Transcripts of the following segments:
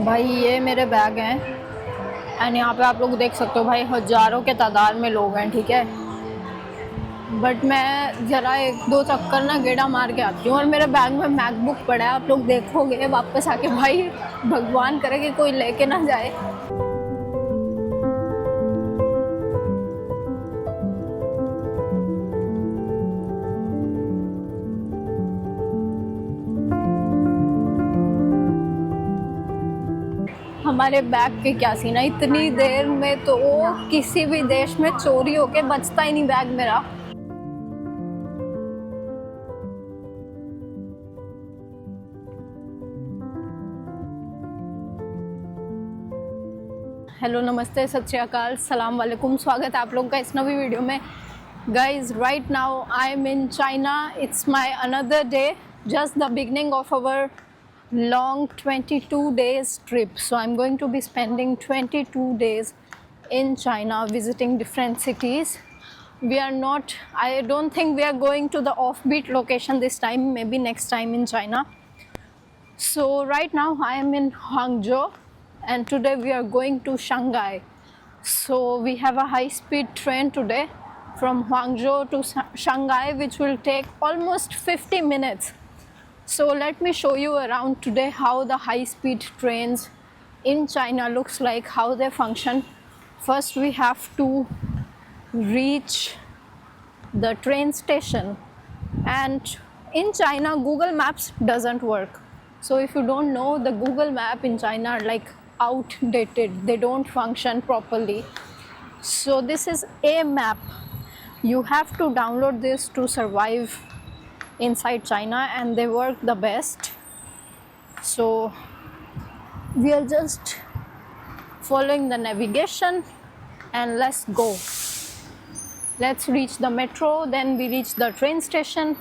भाई ये मेरे बैग हैं एंड यहाँ पे आप लोग देख सकते हो भाई हज़ारों के तादाद में लोग हैं, ठीक है। बट मैं ज़रा एक दो चक्कर ना गेड़ा मार के आती हूँ और मेरे बैग में मैकबुक पड़ा है, आप लोग देखोगे वापस आके भाई भगवान करे कि कोई लेके ना जाए। हमारे बैग के क्या सीन है, इतनी देर में तो किसी भी देश में चोरी होके बचता ही नहीं बैग मेरा। हेलो, नमस्ते, सत श्री अकाल, सलाम वालेकुम, स्वागत है आप लोगों का इस नवी वीडियो में। Guys, right now I am in China. It's my another day, just the beginning of our long 22 days trip. So I'm going to be spending 22 days in China visiting different cities. I don't think we are going to the offbeat location this time, maybe next time in China. So right now I am in Hangzhou and today we are going to Shanghai. So we have a high speed train today from Hangzhou to Shanghai, which will take almost 50 minutes. So let me show you around today how the high-speed trains in China looks like, how they function. First we have to reach the train station, and in China Google Maps doesn't work. So if you don't know, the Google Map in China are like outdated, they don't function properly. So this is a map, you have to download this to survive inside China and they work the best. So we are just following the navigation and let's go. Let's reach the metro, then we reach the train station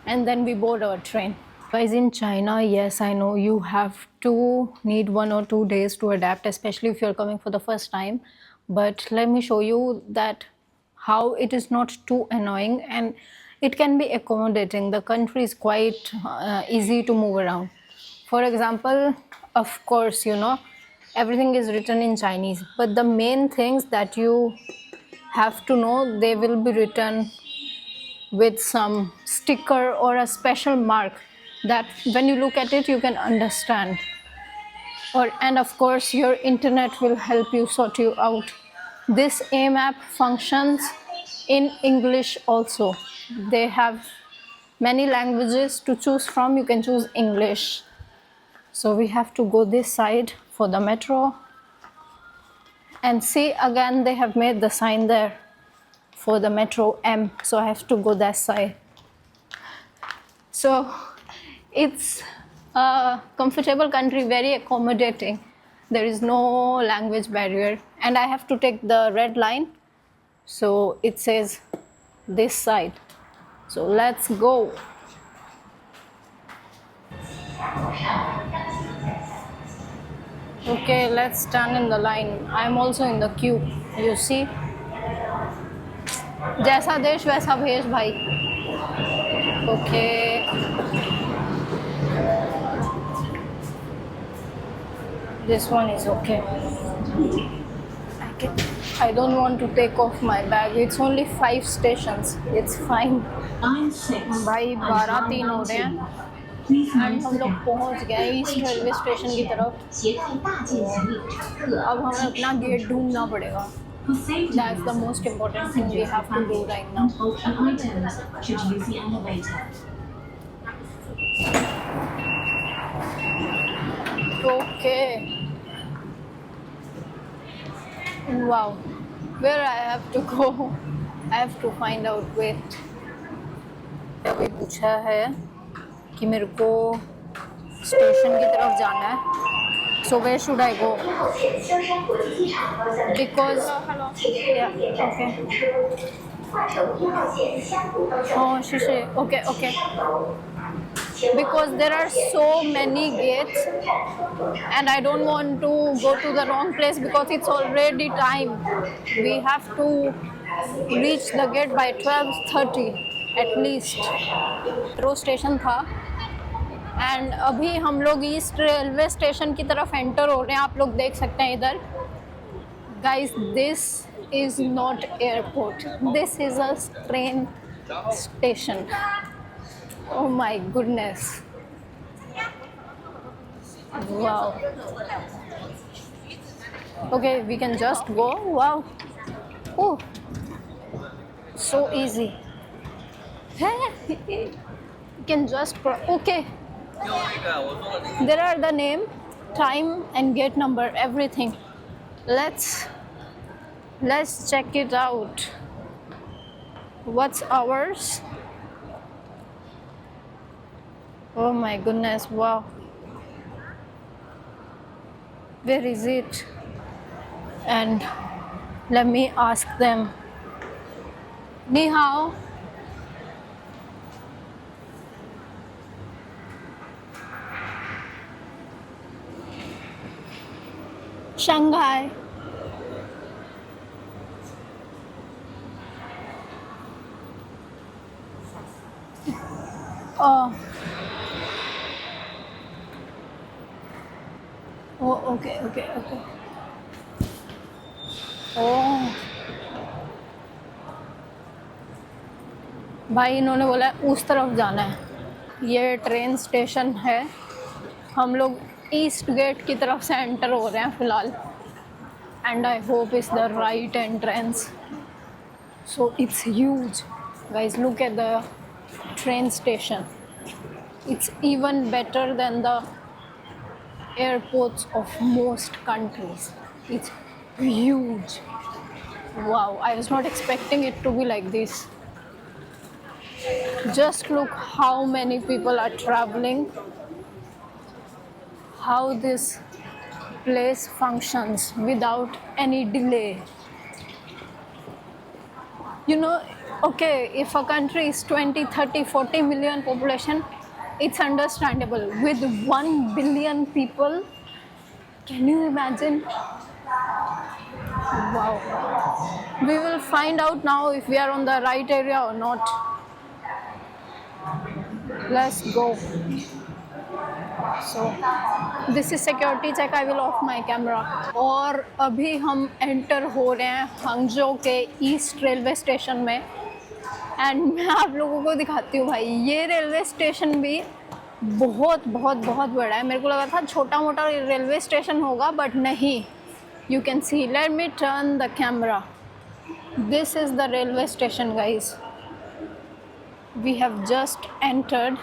and then we board our train. Guys, in China, yes, I know you have to need 1 or 2 days to adapt, especially if you're coming for the first time. But let me show you that how it is not too annoying and it can be accommodating. The country is quite easy to move around. For example, of course, you know, everything is written in Chinese, but the main things that you have to know, they will be written with some sticker or a special mark that when you look at it, you can understand. And of course, your internet will help you sort you out. This AMAP functions in English also. They have many languages to choose from. You can choose English. So we have to go this side for the metro. And see, again they have made the sign there for the metro M. So I have to go that side. So it's a comfortable country, very accommodating. There is no language barrier. And I have to take the red line. So it says this side. So let's go. Okay, let's stand in the line. I'm also in the queue. You see? जैसा देश वैसा भेष भाई. Okay. This one is okay. I don't want to take off my bag. It's only 5 stations. It's fine. भाई 12-3 हो रहे हैं and हम लोग पहुंच गए ईस्ट रेलवे स्टेशन की तरफ। अब हमें अपना गेट ढूंढना पड़ेगा। That's the most important thing we have to do right now. Okay. Wow. Where I have to go? I have to find out. Wait. अभी पूछा है कि मेरे को स्टेशन की तरफ जाना है. So where should I go? Because yeah, okay. Oh, Shishe. Okay. Because there are so many gates and I don't want to go to the wrong place because it's already time. We have to reach the gate by 12:30 at least. Metro station था and अभी हम लोग east railway station की तरफ enter हो रहे हैं। आप लोग देख सकते हैं इधर। Guys, this is not airport, this is a train station. Oh my goodness, wow. Okay, we can just go. Wow, oh, so easy. You can just okay. There are the name, time and gate number, everything. Let's check it out. What's ours? Oh my goodness, wow. Where is it? And let me ask them. Ni hao. Shanghai. Oh. Oh, okay. Oh. भाई इन्होंने बोला उस तरफ जाना है। ये train station है। हम लोग ईस्ट गेट की तरफ से एंटर हो रहे हैं फ़िलहाल। And I hope it's the right entrance. So it's huge guys, look at the train station. It's even better than the airports of most countries. It's huge. Wow, I was not expecting it to be like this. Just look how many people are traveling, how this place functions without any delay. You know, okay, if a country is 20, 30, 40 million population, it's understandable. With 1 billion people, can you imagine? Wow. We will find out now if we are on the right area or not. Let's go. So, this is security check. I will off my camera. और अभी हम enter हो रहे हैं हंगझो के east railway station में। And मैं आप लोगों को दिखाती हूँ भाई, ये रेलवे स्टेशन भी बहुत बहुत बहुत बड़ा है। मेरे को लगा था छोटा मोटा रेलवे स्टेशन होगा, बट नहीं। You can see, let me turn the camera. This is the railway station guys. We have just entered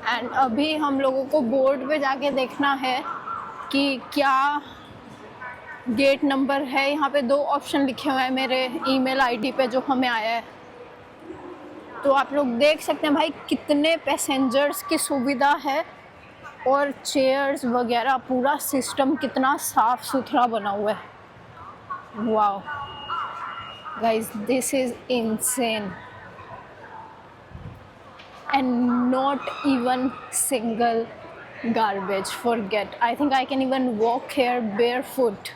and अभी हम लोगों को बोर्ड पे जाके देखना है कि क्या गेट नंबर है। यहाँ पे 2 ऑप्शन लिखे हुए हैं मेरे ईमेल आईडी पे जो हमें आया है। तो आप लोग देख सकते हैं भाई कितने पैसेंजर्स की सुविधा है और चेयर्स वगैरह, पूरा सिस्टम कितना साफ सुथरा बना हुआ है। Wow guys, this is insane. And not even single garbage. Forget. I think I can even walk here barefoot.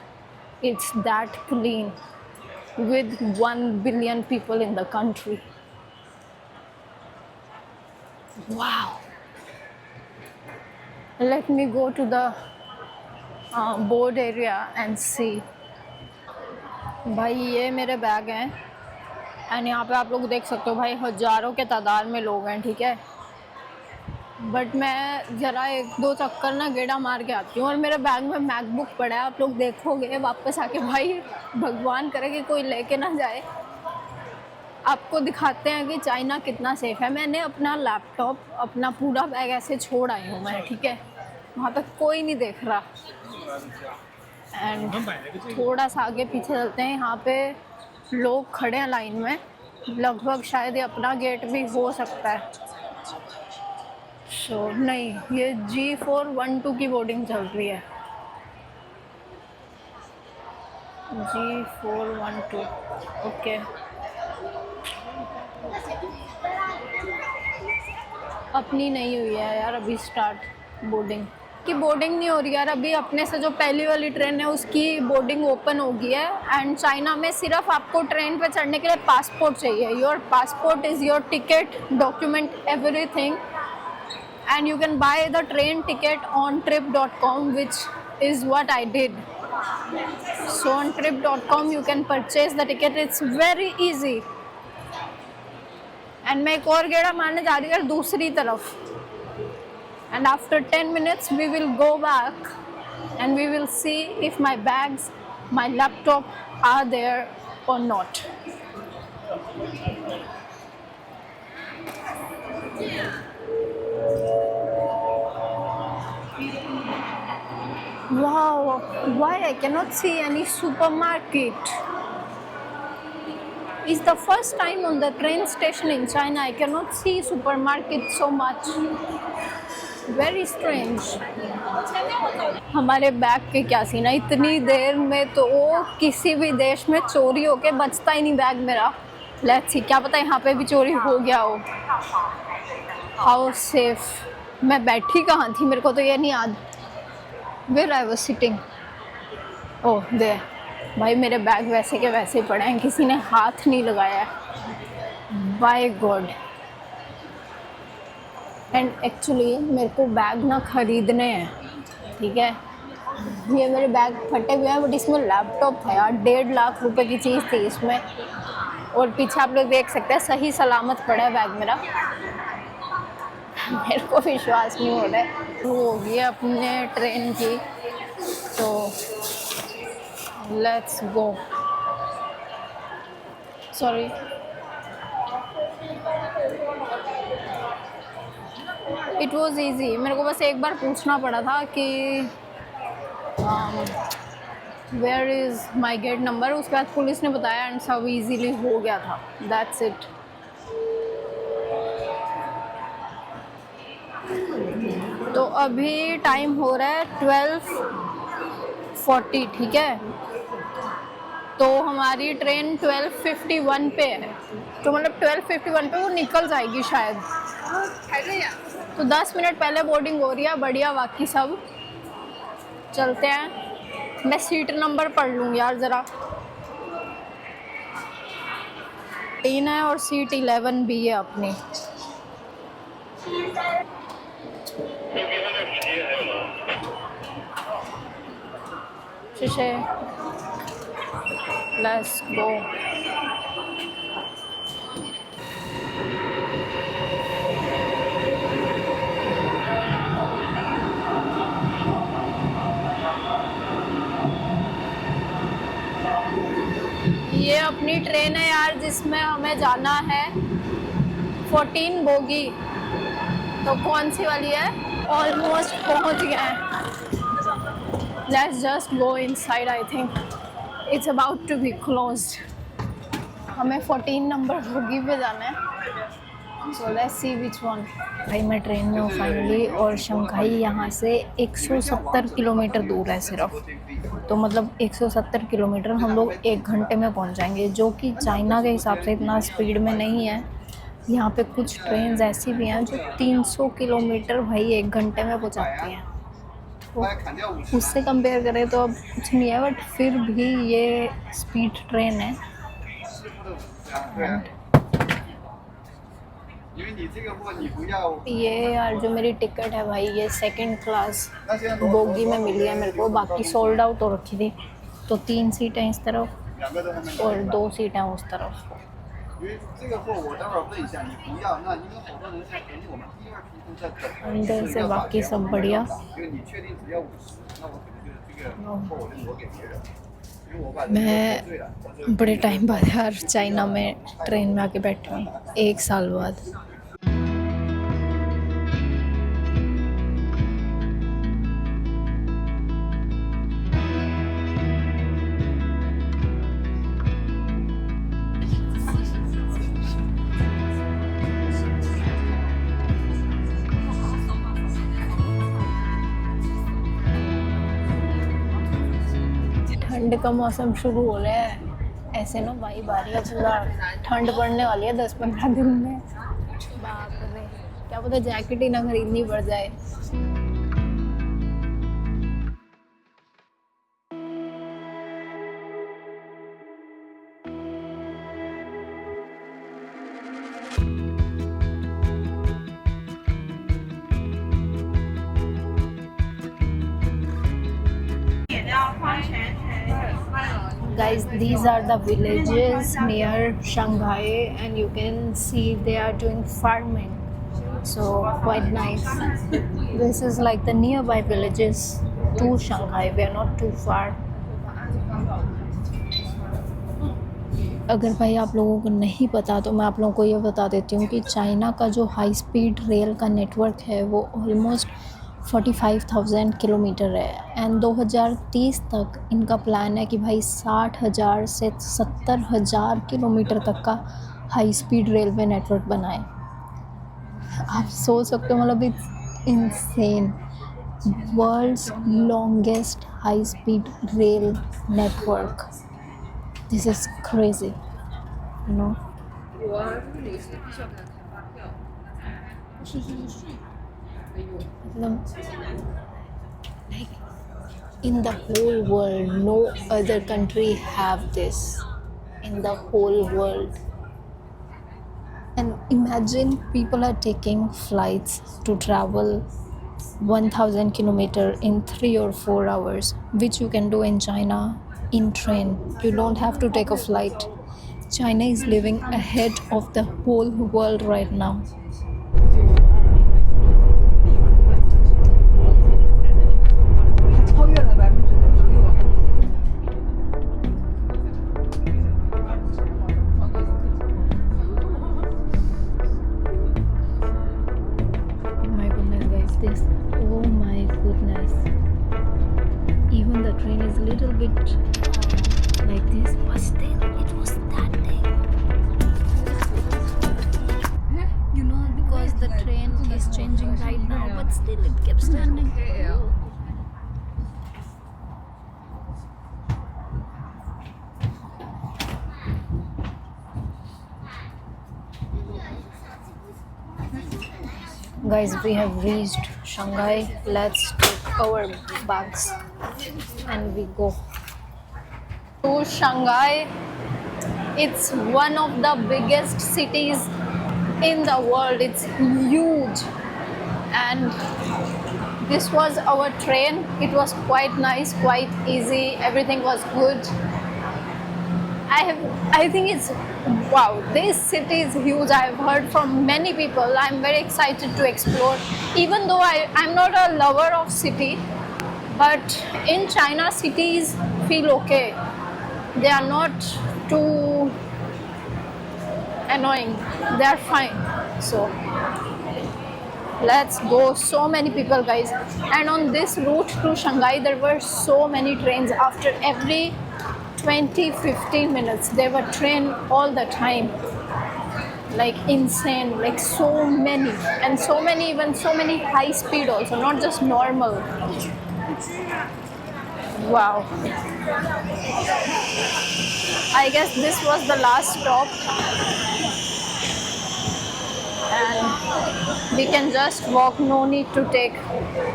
It's that clean with 1 billion people in the country. Wow. Let me go to the board area and see. भाई ये मेरे bag हैं and यहाँ पे आप लोग देख सकते हो भाई हज़ारों के तादाद में लोग हैं, ठीक है। बट मैं ज़रा 1-2 चक्कर ना गेड़ा मार के आती हूँ और मेरे बैग में मैकबुक पड़ा है। आप लोग देखोगे वापस आके भाई, भगवान करे कि कोई लेके ना जाए। आपको दिखाते हैं कि चाइना कितना सेफ़ है। मैंने अपना लैपटॉप, अपना पूरा बैग ऐसे छोड़ आई हूँ मैं, ठीक है। वहाँ तक कोई नहीं देख रहा। एंड थोड़ा सा आगे पीछे चलते हैं, यहाँ पे लोग खड़े हैं लाइन में। लगभग शायद ये अपना गेट भी हो सकता है। सो नहीं, ये G412 की बोर्डिंग चल रही है। G412, okay. अपनी नहीं हुई है यार अभी स्टार्ट बोर्डिंग की। बोर्डिंग नहीं हो रही यार अभी। अपने से जो पहली वाली ट्रेन है उसकी बोर्डिंग ओपन हो गई है। एंड चाइना में सिर्फ आपको ट्रेन पे चढ़ने के लिए पासपोर्ट चाहिए। Your passport is your ticket, document, everything. and you can buy the train ticket on trip.com, which is what I did. So on trip.com you can purchase the ticket. It's very easy. And मैं एक और गेड़ा मारने जा रही हूँ दूसरी तरफ. And after 10 minutes we will go back and we will see if my bags, my laptop are there or not. Wow, why I cannot see any supermarket? It's the first time on the train station in China I cannot see supermarket so much. Very strange. हमारे bag के क्या scene है, इतनी देर में तो किसी भी देश में चोरी होके बचता ही नहीं बैग मेरा. लेट्स सी, क्या पता यहाँ पे भी चोरी हो गया हो. How safe. मैं बैठी कहाँ थी मेरे को तो ये नहीं याद. Where I was sitting. Oh there. भाई मेरे बैग वैसे के वैसे पड़े हैं, किसी ने हाथ नहीं लगाया है. Bye God. एंड एक्चुअली मेरे को बैग ना ख़रीदने हैं, ठीक है. ये मेरे बैग फटे हुए हैं, बट इसमें लैपटॉप था यार. 1.5 लाख रुपए की चीज़ थी इसमें. और पीछे आप लोग देख सकते हैं सही सलामत पड़ा है बैग मेरा. मेरे को विश्वास नहीं हो रहा है. वो होगी अपने ट्रेन की, तो let's go. Sorry. It was easy. मेरे को बस एक बार पूछना पड़ा था कि where is my gate number. उसके बाद पुलिस ने बताया एंड सब इजीली हो गया था. That's it. तो अभी टाइम हो रहा है 12:40, ठीक है. तो हमारी ट्रेन 12:51 पे है, तो मतलब 12:51 पे वो निकल जाएगी शायद. तो 10 मिनट पहले बोर्डिंग हो रही है. बढ़िया. बाकी सब चलते हैं. मैं सीट नंबर पढ़ लूँ यार ज़रा. 3 है और सीट 11 भी है अपनी. शीशे. Let's go. ये अपनी ट्रेन है यार, जिसमें हमें जाना है 14 बोगी. तो कौन सी वाली है? ऑलमोस्ट पहुंच गए हैं. Let's just go inside. I think it's about to be closed. हमें 14 नंबर बोगी पे जाना है. So let's see which one. भाई मैं ट्रेन में हूँ फाइनली, और शंघाई यहाँ से 170 किलोमीटर दूर है सिर्फ. तो मतलब 170 किलोमीटर हम लोग 1 घंटे में पहुँच जाएंगे, जो कि चाइना के हिसाब से इतना स्पीड में नहीं है. यहाँ पे कुछ ट्रेन्स ऐसी भी हैं जो 300 किलोमीटर भाई 1 घंटे में पहुँचाती हैं. तो उससे कंपेयर करें तो अब कुछ नहीं है, बट फिर भी ये स्पीड ट्रेन है. ये यार जो मेरी टिकट है भाई, ये 2nd क्लास बोगी में मिली है मेरे को. बाकी सोल्ड आउट हो रखी थी. तो 3 सीटें इस तरफ और 2 सीटें उस तरफ. अंदर से बाकी सब बढ़िया. मैं बड़े टाइम बाद यार चाइना में ट्रेन में आके बैठी हूँ, 1 साल बाद. ठंड का मौसम शुरू हो रहा है. ऐसे ना वाइब आ रही है, पूरा ठंड पड़ने वाली है 10-15 दिन में. बाप रे, क्या पता जैकेट ही ना खरीदनी पड़ जाए. guys, these are the villages near Shanghai, and you can see they are doing farming. So quite nice. This is like the nearby villages to Shanghai. We are not too far. अगर भाई आप लोगों को नहीं पता तो मैं आप लोगों को ये बता देती हूँ कि चाइना का जो हाई स्पीड रेल का नेटवर्क है वो ऑलमोस्ट 45,000 किलोमीटर है। एंड 2030 तक इनका प्लान है कि भाई 60,000 से 70,000 किलोमीटर तक का हाई स्पीड रेलवे नेटवर्क बनाए। आप सोच सकते हो, मतलब it's insane. World's longest high speed rail network. This is crazy, you know. like in the whole world, no other country have this in the whole world. And imagine people are taking flights to travel 1000 kilometer in 3 or 4 hours, which you can do in China in train. You don't have to take a flight. China is living ahead of the whole world right now. Oh my goodness, even the train is a little bit like this, but still it was standing, you know, because the train is changing right now, but still it kept standing. Guys, we have reached Shanghai. Let's take our bags and we go to Shanghai. It's one of the biggest cities in the world. It's huge, and this was our train. It was quite nice, quite easy. Everything was good. I think it's wow, this city is huge. I've heard from many people. I'm very excited to explore, even though I'm not a lover of city, but in China cities feel okay. They are not too annoying, they are fine. So let's go. So many people, guys, and on this route to Shanghai there were so many trains. After every 20-15 minutes there were train all the time, like insane, like so many, and so many, even so many high speed also, not just normal. Wow, I guess this was the last stop and we can just walk, no need to take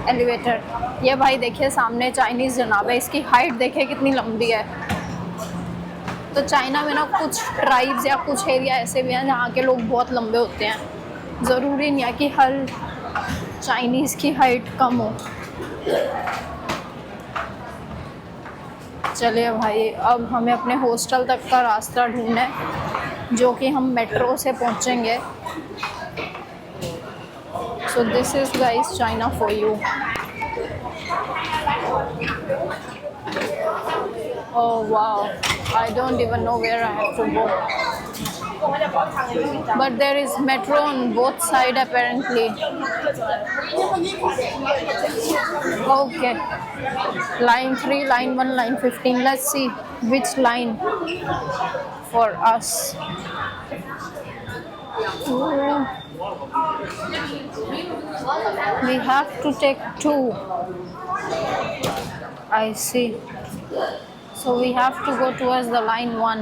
elevator. ये भाई देखिए सामने Chinese जनाब है, इसकी height देखिए कितनी लंबी है। तो चाइना में ना कुछ ट्राइब्स या कुछ एरिया ऐसे भी हैं जहाँ के लोग बहुत लंबे होते हैं। ज़रूरी नहीं है कि हर चाइनीज़ की हाइट कम हो। चलिए भाई, अब हमें अपने हॉस्टल तक का रास्ता ढूंढना है, जो कि हम मेट्रो से पहुँचेंगे। So this is guys China for you. Oh wow, I don't even know where I have to go. But there is metro on both sides apparently. Okay. Line 3, line 1, line 15. Let's see which line for us. Ooh. We have to take 2. I see. So we have to go towards the line 1,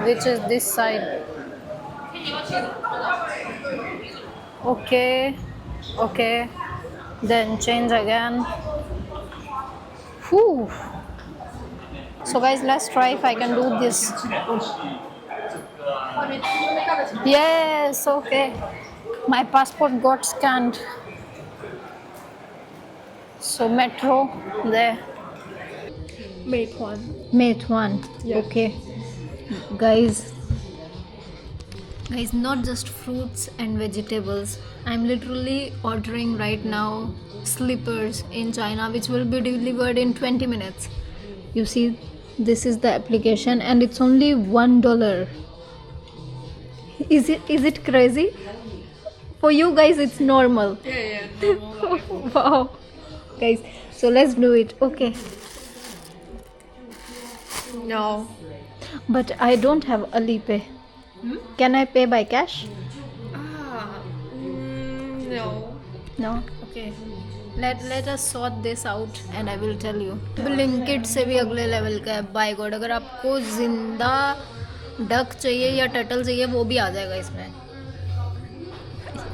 which is this side. Okay, okay, then change again. Whew. So guys, let's try if I can do this. Yes, okay. My passport got scanned. So metro there. Meituan. Meituan. Yeah. Okay. Guys, not just fruits and vegetables. I'm literally ordering right now slippers in China, which will be delivered in 20 minutes. You see, this is the application, and it's only $1. Is it crazy? For you guys, it's normal. Yeah, normal. Wow, guys. So let's do it. Okay. No. But I don't have Alipay. Can I pay by cash? No. No. Okay. Let us sort this out and I will tell you. Blinkit से भी अगले level का है. Bye God, अगर आपको जिंदा duck चाहिए या टर्टल चाहिए वो भी आ जाएगा इसमें.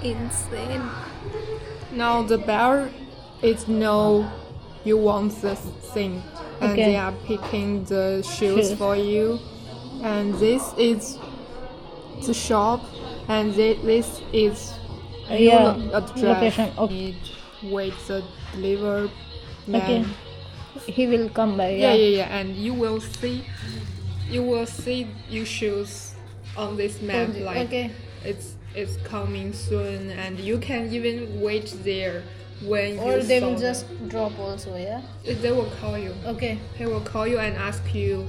Insane. Now the bear is know you want this thing, and Okay. they are picking the shoes Shoes. for you. And this is the shop, and this is Yeah, your address. location. Okay. Need wait the deliver man. Okay. He will come by. Yeah. And you will see your shoes on this map. Like Okay. it's coming soon, and you can even wait there when Or you they saw will them. just drop also. Yeah. They will call you. Okay. They will call you and ask you,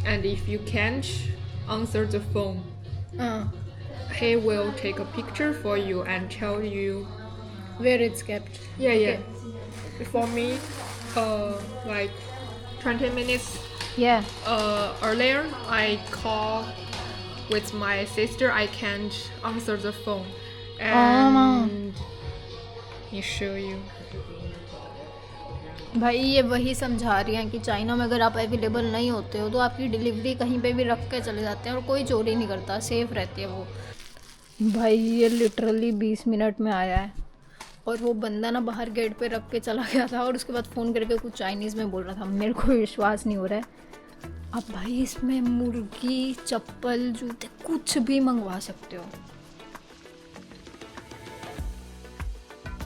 and if you can't answer the phone, he will take a picture for you and tell you. Where it's kept. Yeah. For me, like 20 minutes Yeah. earlier, I call with my sister. I can't answer the phone, and he show you. भाई ये वही समझा रही हैं कि China में अगर आप अवेलेबल नहीं होते हो तो आपकी डिलीवरी कहीं पे भी रख के चले जाते हैं और कोई चोरी नहीं करता, सेफ रहती है वो. भाई ये लिटरली 20 मिनट में आया है और वो बंदा ना बाहर गेट पे रख के चला गया था और उसके बाद फ़ोन करके कुछ चाइनीज़ में बोल रहा था. मेरे को विश्वास नहीं हो रहा है. अब भाई इसमें मुर्गी, चप्पल, जूते कुछ भी मंगवा सकते हो.